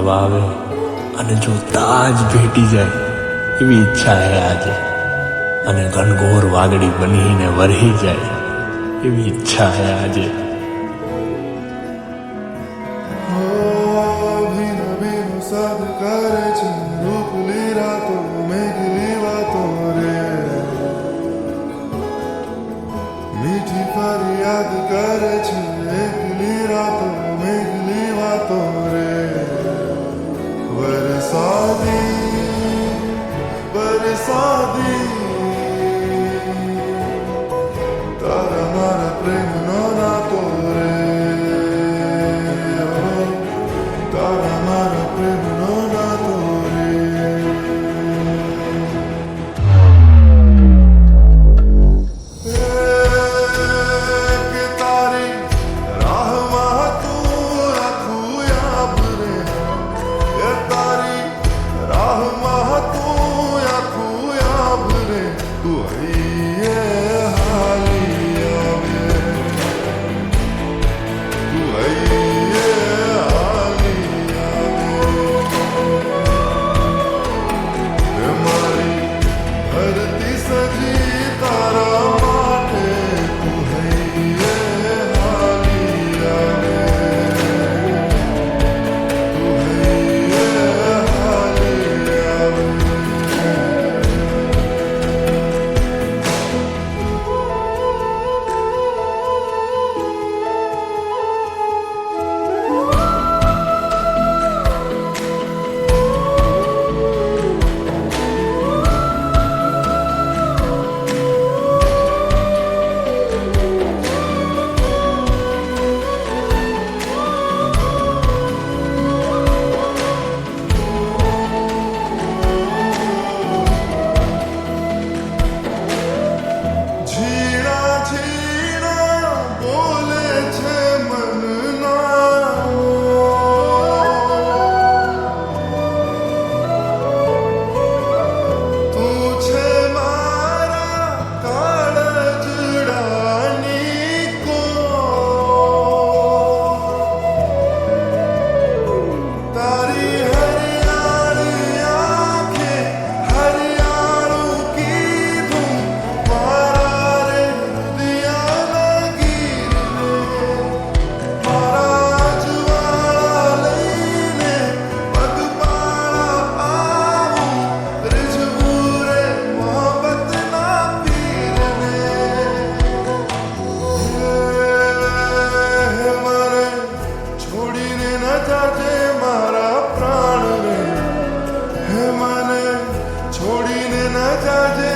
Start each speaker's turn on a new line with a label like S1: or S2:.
S1: મળવા આવે અને જો તાજ ભેટી જાય એવી ઈચ્છા હે આજે, અને ઘનઘોર વાદળી બનીને વરહી જાય એવી ઈચ્છા હે આજે.
S2: સદ કરે છે રૂપલી રાતો મેઘલી વાતો રે, મીઠી ફરિયાદ કરે છે એકલી રાતો મેઘલી વાતો રે. વરસાદી તારા મારા પ્રેમનો નાતો રે, તારા મારા પ્રેમનો નાતો રે. કે તારી રાહમાં તું આખું યાદ રે, કે તારી રાહમાં તું આખું યાદ રે. તું હૈયે હાલી આવે, તું હૈયે હાલી આવે. મારી ધરતી સજી તારા માટે, તું હૈયે હાલી આવે, તું હૈયે હાલી આવે. ઝીણા ઝીણા બોલે છે મનના, તું છે મારા કાળજડાની કો. તારી હરિયાળી આંખે હરિયાળું કીધું મારા રે હૃદયના ગીરને. મારા જવાળા લઈને પગપાળા આવું, રીઝવું રે મોહબ્બતના પીરને. મને છોડીને ન જાજે મારા પ્રાણને, હે મને છોડીને ન જાજે